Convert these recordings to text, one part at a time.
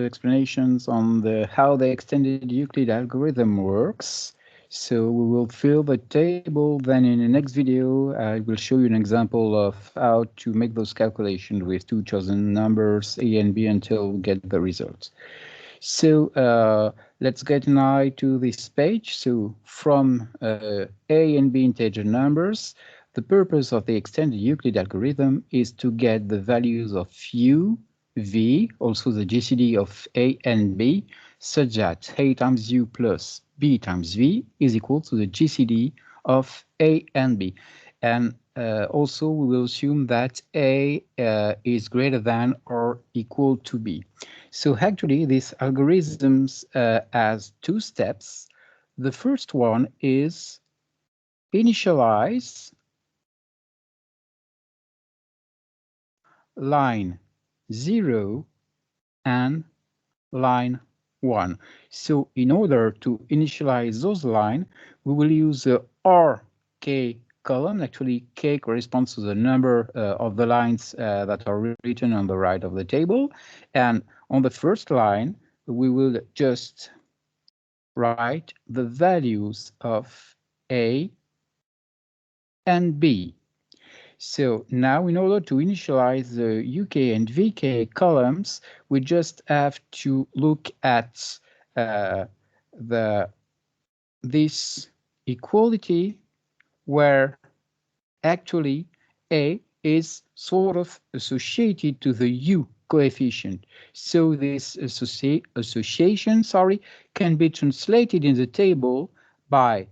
explanations on how the extended Euclid algorithm works. So we will fill the table. Then in the next video, I will show you an example of how to make those calculations with two chosen numbers, A and B, until we get the results. So let's get now to this page. So from A and B integer numbers, the purpose of the extended Euclid algorithm is to get the values of u, v, also the GCD of A and B, such that A times u plus B times v is equal to the GCD of A and B. And also we will assume that A is greater than or equal to B. So actually this algorithm has two steps. The first one is initialize line 0 and line 1. So in order to initialize those lines, we will use the RK column. Actually, K corresponds to the number of the lines that are written on the right of the table. And on the first line, we will just write the values of A and B. So now in order to initialize the UK and VK columns, we just have to look at this equality where actually A is sort of associated to the U coefficient. So this association, can be translated in the table by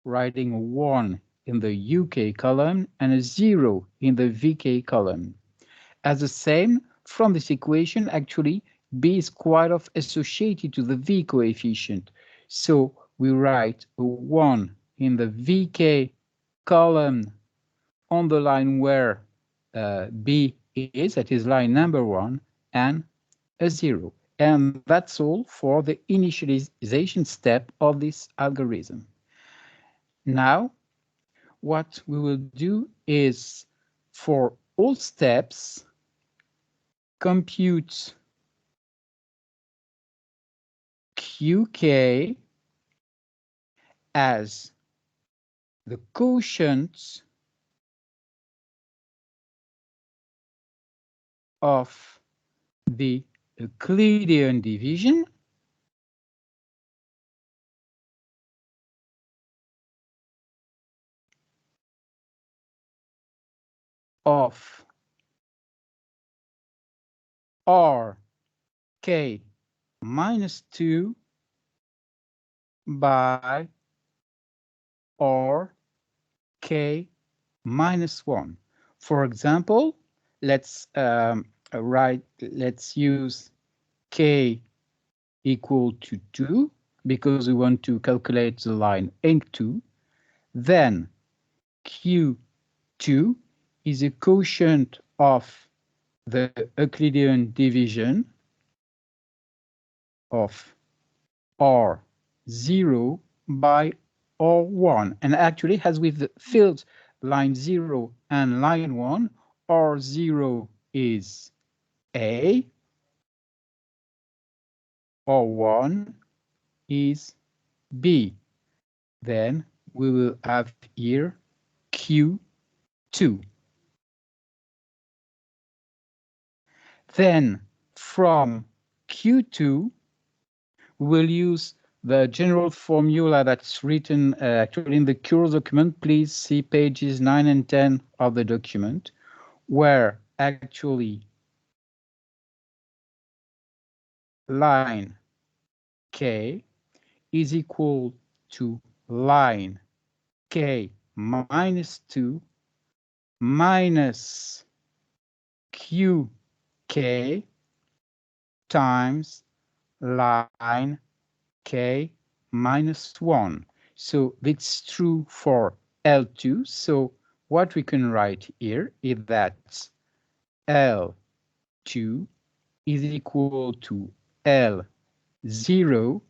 writing a 1 in the UK column and a 0 in the VK column. As the same, from this equation, actually, B is quite of associated to the V coefficient. So we write a 1 in the VK column on the line where B is, that is line number 1, and a 0. And that's all for the initialization step of this algorithm. Now, what we will do is, for all steps, compute QK as the quotient of the Euclidean division of RK minus 2 by RK minus 1. For example, let's use K equal to 2 because we want to calculate the line N2. Then Q2 is a quotient of the Euclidean division of R0 by R1. And actually, as we've filled line 0 and line 1, R0 is A, R1 is B. Then we will have here Q2. Then from Q2, we will use the general formula that's written actually in the course document. Please see pages 9 and 10 of the document, where actually line K is equal to line K minus 2 minus QK times line K minus 1. So it's true for L2. So what we can write here is that L2 is equal to L0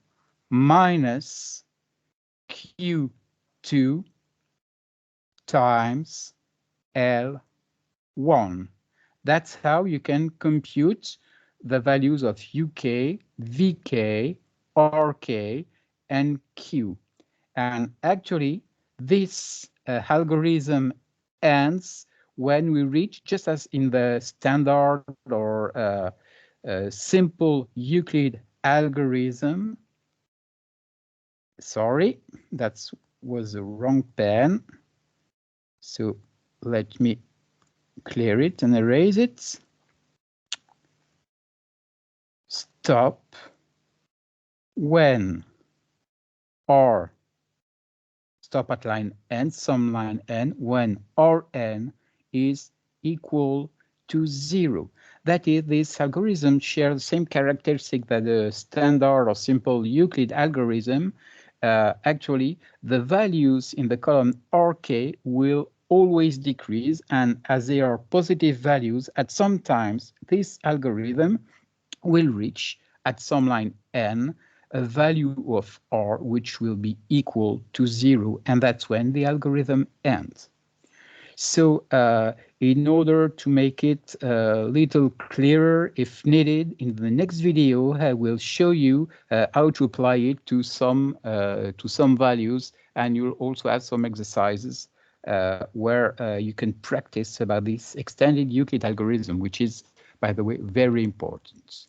minus Q2 times L1. That's how you can compute the values of UK, VK, RK, and Q. And actually, this algorithm ends when we reach, just as in the standard or simple Euclid algorithm. Sorry, that was the wrong pen. So let me clear it and erase it. Stop when R, stop at line n, sum line n, when Rn is equal to 0. That is, this algorithm shares the same characteristic that the standard or simple Euclid algorithm. Actually, the values in the column Rk will always decrease, and as they are positive values, at some times this algorithm will reach at some line n a value of R which will be equal to 0, and that's when the algorithm ends. So in order to make it a little clearer if needed, in the next video I will show you how to apply it to some values, and you'll also have some exercises where you can practice about this extended Euclid algorithm, which is, by the way, very important.